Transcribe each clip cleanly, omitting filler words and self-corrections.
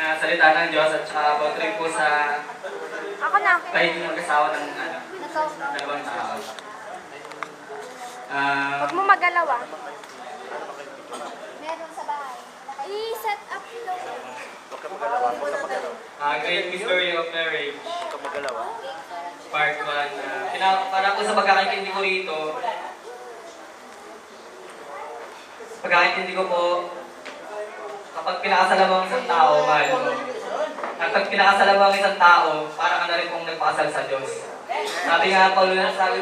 salita ng Diyos at saka about rin po sa Ako na. pagiging mag-asawa ng dalawang tao. Huwag mo magalaw ah. Meron sa bahay. I-set up daw. Great Mystery of Marriage. Part 1. Para po sa pagkakaintindi ko rito, ko po, kapag pinakasala mo ang isang tao, mahal mo. At pag pinakasala mo ang isang tao, para ka na rin pong nagpakasal sa Diyos.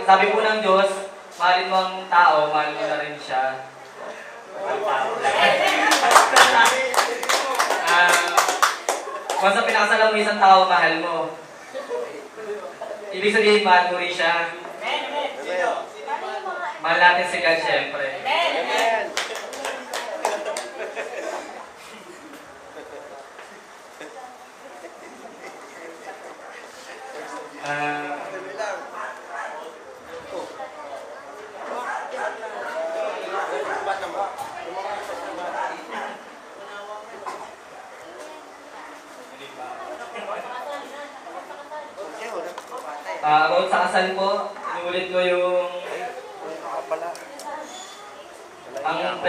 Sabi po ng Diyos, mahalin mo ang tao, mahal mo na rin siya. Kung sa pinakasala mo isang tao, mahal mo. Ibig sabihin, mahal mo rin siya. Mahal natin si God, syempre. About sa kasal po, inulit ko yung ang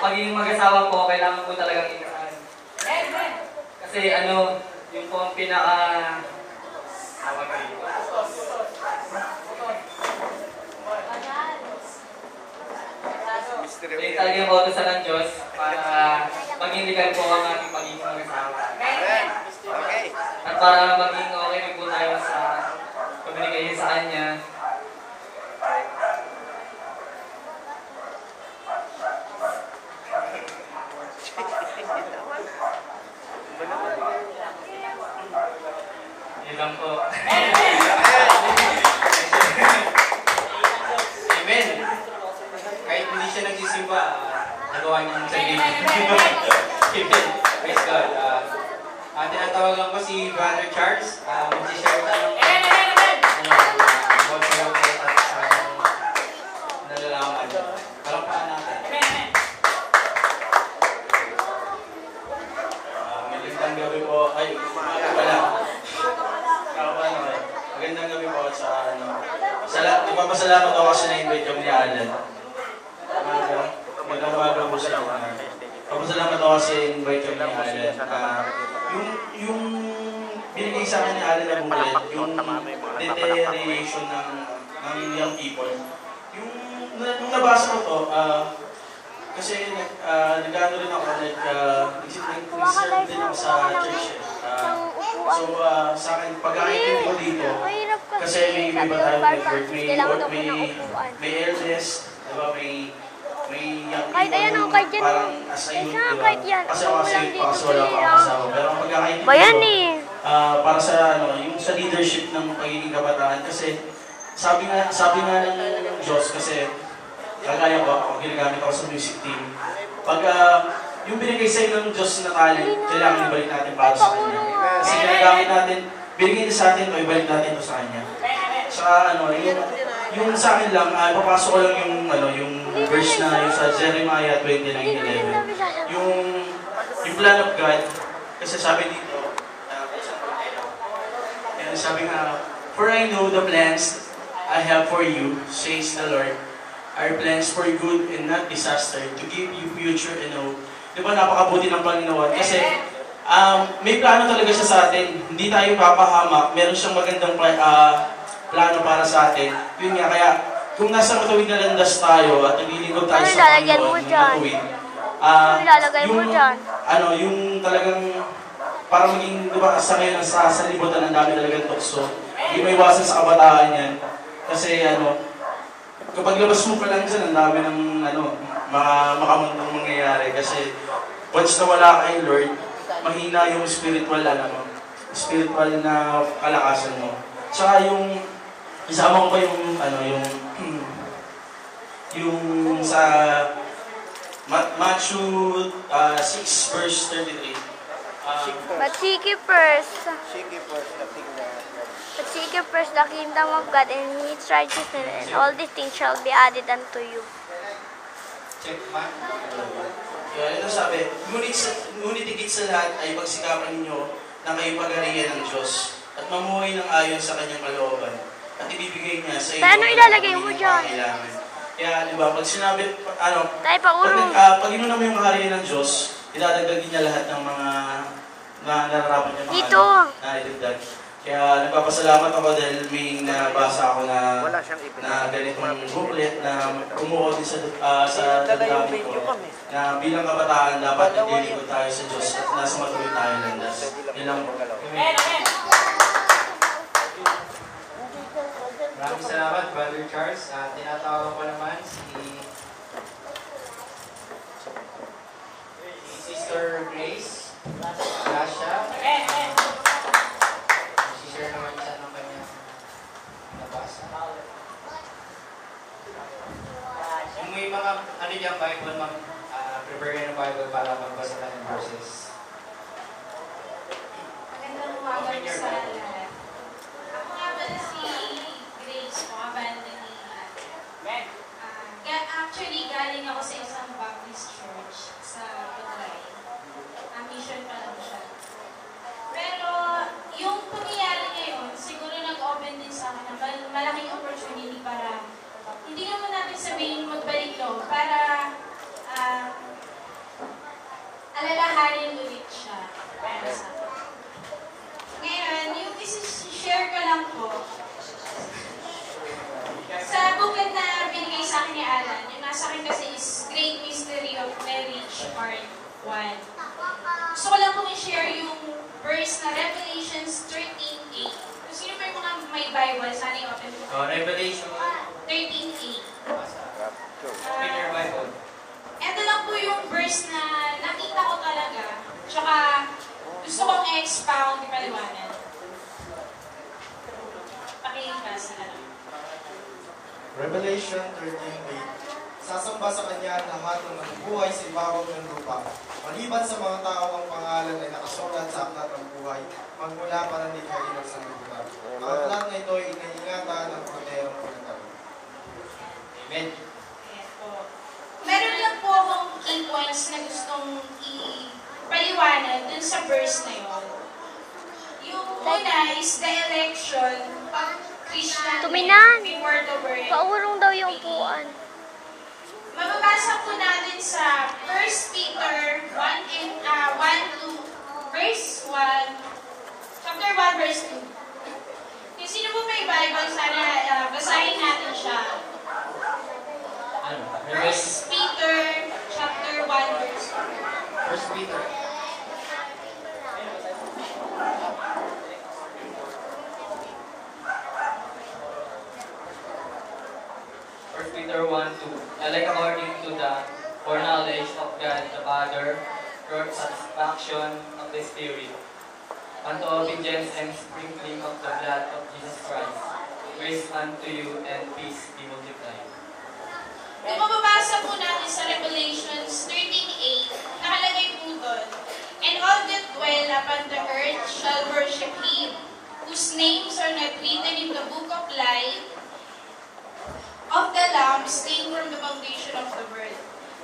pagiging mag-asawa po, kailangan po talagang ikasal. Kasi yung po ang yung talaga yung utos ng Diyos para maging legal po ang ating pagiging mag-asawa. At para maging okay po tayo sa communication sa Kanya. Yun lang po. Amen. Kahit hindi siya nagsisimba, nagawa niya ng sarili. Amen. Praise God. Tinatawagan ko si Brother Charles. Mag-share tayo ng about sa loob at sa kanyang nalalaman. Palakpakan natin. Magandang gabi po. Ay, umaga pala. Magandang gabi po sa Nagpapasalamat ako kasi na-invite kami ni Alan. Magandang umaga po sa inyo. Nagpapasalamat ako kasi invite kami ni Alan. Yung binigay sa akin ni Alan na bumulit, yung deterioration ng young people. Nung nabasa ko to, kasi nag-ano rin ako, nag-serve din ako sa church. So sa akin, pag-aintindi ko dito, kasi may iba tayo network, may eldest, diba, may young people, parang asayun, diba? Kasi ako asayun pa kasi wala pa akong asawa. Pero ang pagkakaintindi ko, para sa yung sa leadership ng pagiging kabataan, kasi sabi nga ng Diyos, kasi kagaya ko, ako ginagamit ako sa music team. Pag yung binigay sa'yo ng Diyos na talent, kailangan ibalik natin para sa Kanya. Kasi ginagamit natin, binigay niya sa atin ito, ibalik natin ito sa Kanya. Saka yung sa akin lang, papasok ko lang yung verse na yung sa Jeremiah 29:11. Yung plan of God, kasi sabi dito, sabi nga, for I know the plans I have for you, says the Lord, are plans for good and not disaster, to give you future and hope. Di ba napakabuti ng Panginoon? Kasi may plano talaga siya sa atin. Hindi tayo papahamak. Meron siyang magandang plano para sa atin. Yun nga, kaya kung nasa matuwid na landas tayo at naglilingkod tayo sa Panginoon, yung talagang para maging, di ba, sa ngayon, sa libutan, ang dami talagang tukso. Hindi may iwasan sa kabataan yan. Kasi, kapag labas mo pa lang dyan, ang dami ng, makamundong mangyayari. Kasi, once na wala kay Lord, mahina yung spiritual na kalakasan mo. Tsaka isama ko pa yung sa Matthew 6 verse 33. But seek ye first the kingdom of God and His righteousness, and all these things shall be added unto you. Check, Kaya ito sabi, ngunit higit sa lahat ay pagsikapan ninyo na kayo pagarihan ng Diyos at mamuhay ng ayon sa kanyang kalooban at ibibigay niya sa inyo Ano ilalagay mo dyan? kailangan. Kaya, di ba, pag sinabi, Tayo pa urong. pag inunan mo yung kaharian ng Diyos, ilalagay niya lahat ng mga nararapat niya mga Dito. na idagdag. Kaya nagpapasalamat ako dahil may nabasa ako na ganitong booklet na kumuha din sa damdamin ko na bilang kabataan dapat naglilingkod tayo sa Diyos at nasa matuloy tayo landas. Yun lang po. Maraming salamat, Brother Charles. Tinatawag ko naman si Sister Grace Gasha. Si-share naman siya ng kanyang nabasa. Kung may mga diyang Bible, prepare kayo ng Bible para magbasa tayo ng verses. Magandang umaga po sa lahat. Ako nga pala si Grace po, kabanda ni actually, galing ako sa isang Baptist church sa Putray. Mission pa lang siya. Pero, yung pangyayari ngayon, siguro nag-open din sa akin na malaking opportunity para, hindi naman natin sabihin magbalik loob, para alalahanin ulit siya para sa akin. Ngayon, yung share ko lang po, sa booklet na binigay sa akin ni Alan, yung nasa akin kasi is Great Mystery of Marriage Part 1. Gusto ko lang pong i-share yung verse na Revelations 13:8. Kung sino pa yung mga may Bible, sana i-open mo. Revelation 13:8. Open your Bible. Ito lang po yung verse na nakita ko talaga. Tsaka gusto kong i-expound, ipaliwanag. Pakibasa na lang. Revelation 13:8. Sasamba sa kanya ang lahat ng nabubuhay sa ibabaw ng lupa, maliban sa mga tao ang pangalan ay nakasulat sa aklat ng buhay, magmula para hindi kainag sa lupa. Ang aklat na ito ay iniingatan ng korderong pinagkaroon. Amen. Ayan po. Meron lang po akong key points na gustong ipaliwanag dun sa verse na yun. Yung una is the election of Christian Tuminan. before the birth. Paurong daw yung upuan. Mababasa po natin sa 1 Peter 1 verse 1, chapter 1, verse 2. Kung sino po may Bible, sana basahin natin siya. 1 Peter chapter 1, verse 2. First Peter. Peter 1:2. Like according to the foreknowledge of God the Father, your satisfaction of the Spirit, unto obedience and sprinkling of the blood of Jesus Christ, grace unto you and peace be multiplied. Kung mababasa po natin sa Revelations 13:8, nakalagay po doon, and all that dwell upon the earth shall worship Him, whose names are not written in the book of life of the Lamb slain from the foundation of the world.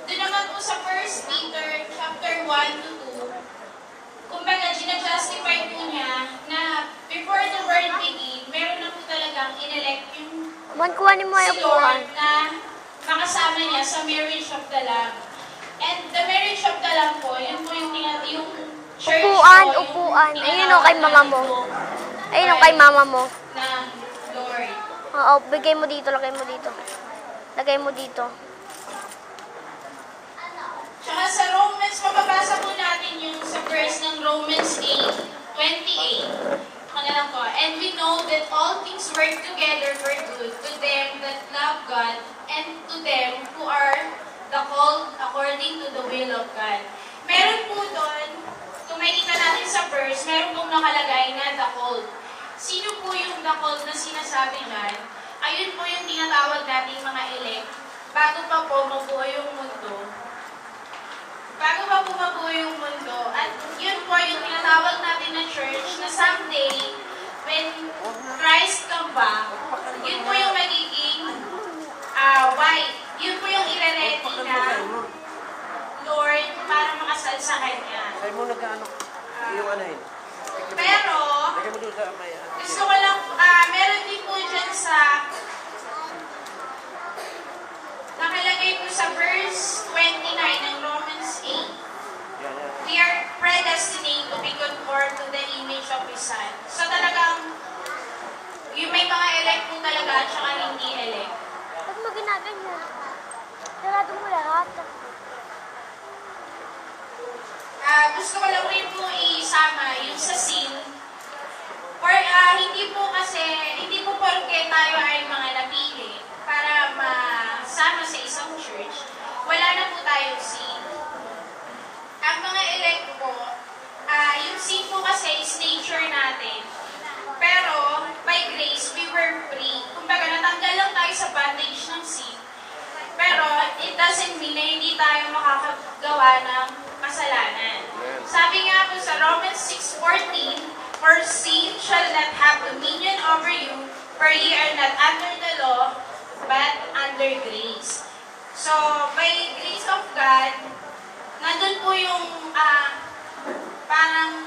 Doon naman po sa 1 Peter chapter 1-2, kumbaga, ginajustify po niya na before the world begin, meron na po talagang inelect yung Man, kuhanin mo yung si upuan. Lord na makasama niya sa marriage of the Lamb. And the marriage of the Lamb po, yun po yung church Upuan, po, yung upuan. Ayun o, tinatawag kay mama na mo. po, Ayun o, kay mama mo. na Lord. Oo, bigay mo dito, lagay mo dito. Lagay mo dito. Tsaka sa Romans, mababasa po natin yung sa verse ng Romans 8:28. Ano lang po. And we know that all things work together for good to them that love God and to them who are the called according to the will of God. Meron po doon, kung makikita natin sa verse, meron pong nakalagay na the called. Sino po yung the called na sinasabi dyan? Ayun po yung tinatawag nating mga elect bago pa po mabuo yung mundo. Bago pa po mabuo yung mundo. At yun po yung tinatawag natin na church na someday, when Christ come back, yun po yung magiging white. Yun po yung ire-ready na Lord sa kanya. Sa'yo mo nag-ano? Yung ano yun? Pero, Lagyan mo doon sa may... gusto ko lang, meron din po dyan sa, nakalagay po sa verse 29 ng Romans 8. Yan, yan. We are predestined to be conformed to the image of His Son. So talagang, yung may mga elect po talaga at saka hindi elect. Ba't mo ginaganyan? Sarado mo lahat. Gusto ko lang rin po isama yung sa sin. Or hindi po porke tayo ay mga napili para masama sa isang church, wala na po tayong sin. Ang mga elect po, yung sin po kasi is nature natin. Pero, by grace, we were free. Kumbaga, natanggal lang tayo sa bondage ng sin. Pero, it doesn't mean na hindi tayo makakagawa ng kasalanan. Sabi nga po sa Romans 6:14, for sin shall not have dominion over you, for ye are not under the law, but under grace. So, by grace of God, nandun po yung parang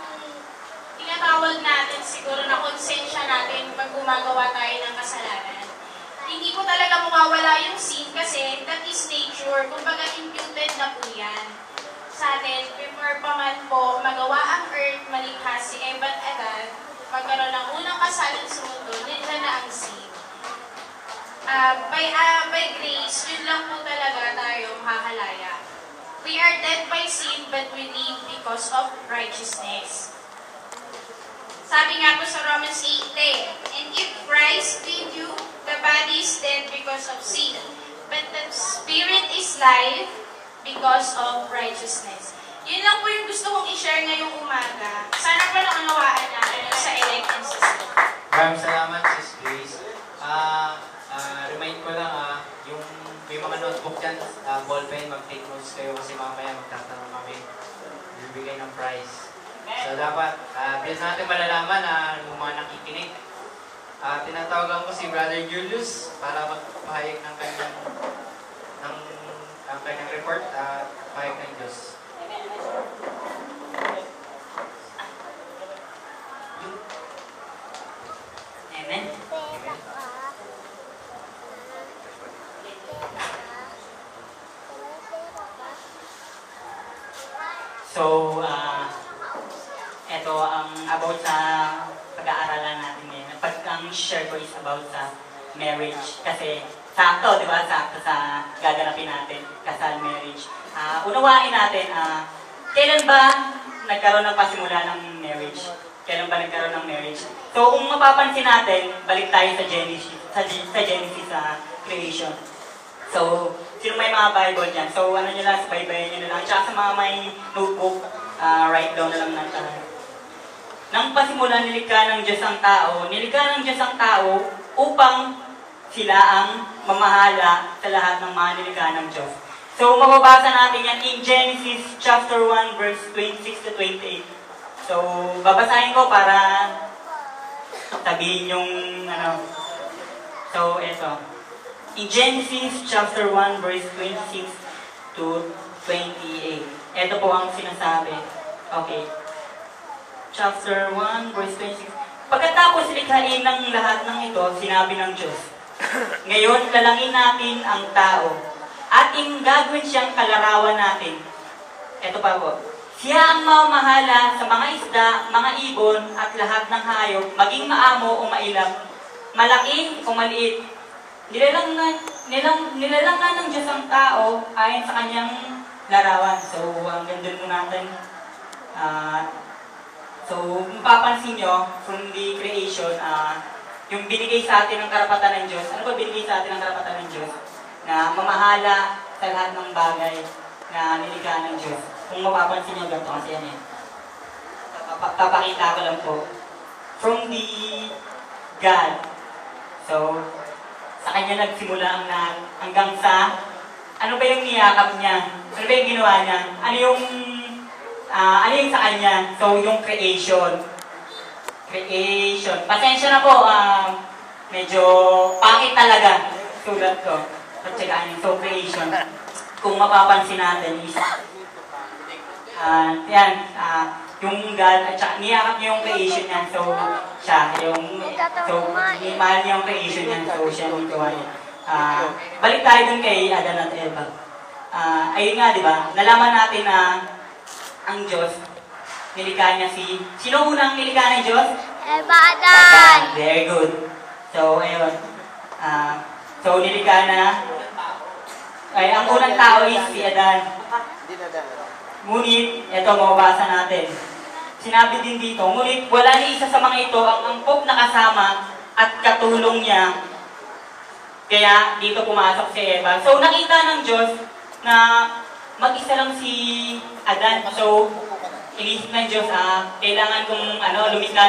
tinatawag natin siguro na konsensya natin pag gumagawa tayo ng kasalanan. Hindi po talaga mawawala yung sin kasi that is nature. Kumbaga imputed na po yan sa atin. Before pa man po magawa ang earth, malikha si Eva at Adan, magkaroon ng unang kasalan sa mundo, nila na ang sin. By grace, yun lang po talaga tayo makakalaya. We are dead by sin, but we live because of righteousness. Sabi nga po sa Romans 8:10, and if Christ be in you, the body is dead because of sin, but the spirit is life because of righteousness. Yun lang po yung gusto kong i-share ngayong umaga. Sana po naunawaan natin sa elect and sa sin. Maraming salamat, Sis Grace. Remind ko lang, yung may mga notebook dyan, ballpen, mag-take notes kayo kasi mamaya magtatanong kami. Bibigay ng prize. So dapat, bilis natin malalaman yung mga nakikinig. Tinatawagan ko si Brother Julius para magpahayag ng kanyang report at pahayag ng Diyos. Amen. So, ito ang about sa pag-aaralan natin ngayon. Ang share ko is about sa marriage. Kasi sakto, di ba? Sakto sa gaganapin natin, kasal marriage. Unawain natin, kailan ba nagkaroon ng pasimula ng marriage? Kailan ba nagkaroon ng marriage? So, kung mapapansin natin, balik tayo sa Genesis, sa creation. So, sino may mga Bible dyan? So, ano nyo lang, sa Bible nyo lang. Tsaka sa mga may notebook, write down na lang natin. Nang pasimula nilikha ng Diyos ang tao, nilikha ng Diyos ang tao upang sila ang mamahala sa lahat ng mga nilikha ng Diyos. So, mababasa natin yan in Genesis chapter 1, verse 26 to 28. So, babasahin ko para sabihin yung So, eto. In Genesis chapter 1, verse 26 to 28. Ito po ang sinasabi. Okay. Chapter 1, verse 26. Pagkatapos likhain ng lahat ng ito, sinabi ng Diyos, ngayon, lalangin natin ang tao. Ating gagawin siyang kalarawan natin. Ito pa po. Siya ang mamahala sa mga isda, mga ibon, at lahat ng hayop, maging maamo o mailap, malaki o maliit. Nilalang ng Diyos ang tao ayon sa kanyang larawan. So, hanggang doon mo natin. So, mapapansin nyo, from the creation, yung binigay sa atin ng karapatan ng Diyos. Ano ba binigay sa atin ng karapatan ng Diyos? Na mamahala sa lahat ng bagay na nilikha ng Diyos. Kung mapapansin nyo, ganito kasi yan eh. Papakita ko lang po. From the God. So, sa kanya nagsimula ang lahat. Hanggang sa, ano ba yung niyakap niya? Ano ba yung ginawa niya? Ano yung sa kanya? So, yung creation. Creation. Pasensya na po, medyo pangit talaga. Sulat ko. Patsagaan yung so creation. Kung mapapansin natin is, Yan, yung God, at saka niyakap niya yung creation niya. So, siya, mahal niya yung creation niya. So, siya yung gawa niya. Balik tayo dun kay Adan at Eva. Ayun nga, di ba? Nalaman natin na ang Diyos, nilikha niya sino unang nilikha ng Diyos? Eva, Adan! Very good. So, ayun. So, nilikha na. Ay, ang unang tao is si Adan. Ngunit, ito, mababasa natin. Sinabi din dito, ngunit wala ni isa sa mga ito ang angkop na kasama at katulong niya. Kaya, dito pumasok si Eva. So, nakita ng Diyos na mag-isa lang si Adan. So, inisip ng Diyos, kailangan kong lumikha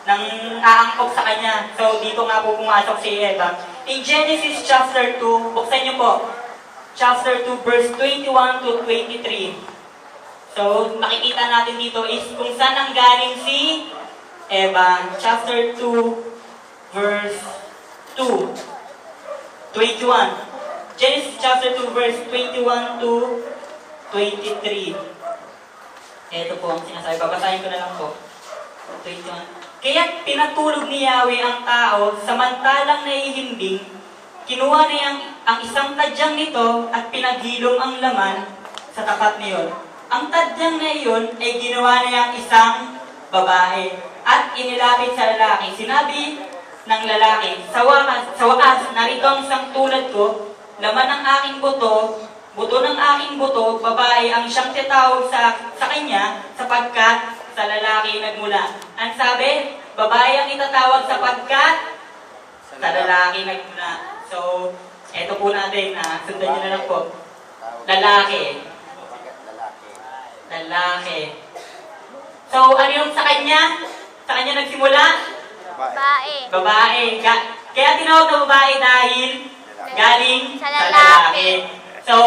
ng aangkop sa kanya. So, dito nga po pumasok si Eva. In Genesis chapter 2, buksan niyo po. Chapter 2, verse 21 to 23. So, makikita natin dito is kung saan ang galing si Eva. Chapter 2, verse 2. 21. Genesis chapter 2, verse 21 to 23. Ito po ang sinasabi. Babasahin ko na lang po. 21. Kaya pinatulog ni Yahweh ang tao, samantalang naihimbing, kinuha niya ang isang tadyang nito at pinaghilom ang laman sa tapat niyon. Ang tadyang na iyon ay ginawa niya ang isang babae at inilapit sa lalaki. Sinabi ng lalaki, sa wakas, narito ang isang tulad ko, laman ng aking buto ng aking buto, babae ang siyang titawag sa kanya sapagkat sa lalaki nagmula. Ang sabi, babae ang itatawag sapagkat sa lalaki nagmula. So, eto po natin, sundan nyo na lang po. Lalaki. So, ano yung sa kanya? Sa kanya nagsimula? Babae. Kaya tinawag na babae dahil galing sa lalaki. So,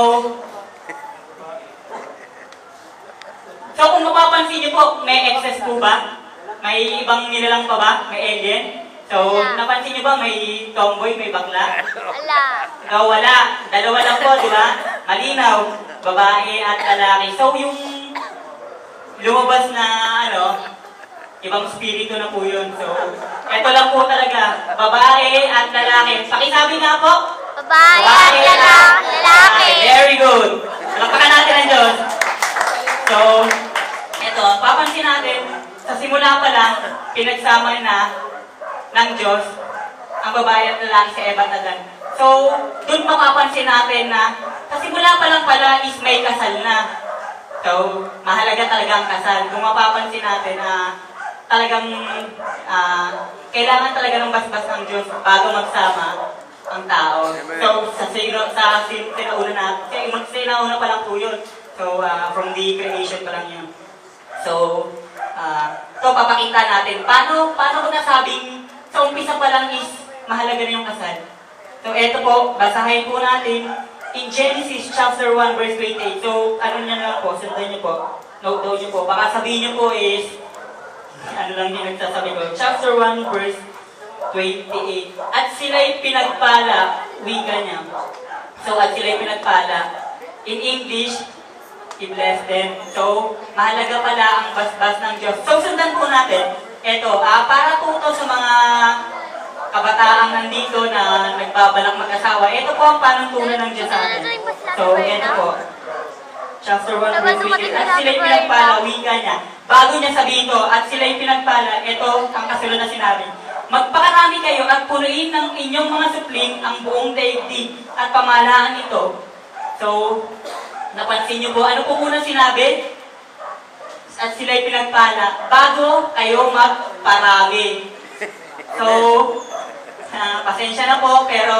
kung mapapansin niyo po, may excess po ba? May ibang nilalang pa ba? May alien? So, napansin niyo ba may tomboy, may bakla? Wala. Dalawa lang po, di ba? Malinaw. Babae at lalaki. So, yung lumabas na, ibang spirito na po yun. So, eto lang po talaga. Babae at lalaki. Pakisabi nga po. Babae at lalaki. Very good. Palakpakan natin ang Diyos. So, eto, papansin natin, sa simula pa lang, pinagsama na ng Diyos ang babae at lalaki sa Eva at Adan. So, dun mapapansin natin na sa simula pa lang pala is may kasal na. So, mahalaga talaga ang kasal. Kung mapapansin natin na talagang kailangan talaga ng basbas ng Diyos bago magsama ang tao. So, sinauna pa lang po yun. So, from the creation pa lang yun. So, papakita natin. Paano ko nasabing sa umpisa pa lang is mahalaga na yung kasal? So, eto po, basahin po natin in Genesis chapter 1 verse 28. So, ano niya lang po, sundan niyo po. Note niyo po. Baka sabihin niyo po is, ano lang din nagsasabi ko. Chapter 1 verse 28. At sila'y pinagpala, wika niya. So, at sila'y pinagpala. In English, He blessed them. So, mahalaga pala ang basbas ng Diyos. So, sundan po natin. Ito, para po ito sa mga kabataang nandito na nagbabalak mag-asawa. Ito po ang panuntunan ng Diyos sa atin. So, ito po. Chapter 1, verse 28. At sila'y pinagpala, wika niya. Bago niya sabihin ito, at sila'y pinagpala, ito ang kasunod na sinabi. Magpakarami kayo at punuin ng inyong mga supling ang buong daigdig at pamahalaan ito. So, napansin niyo po, ano po muna sinabi? At sila'y pinagpala, bago kayo magparami. So, pasensya na po, pero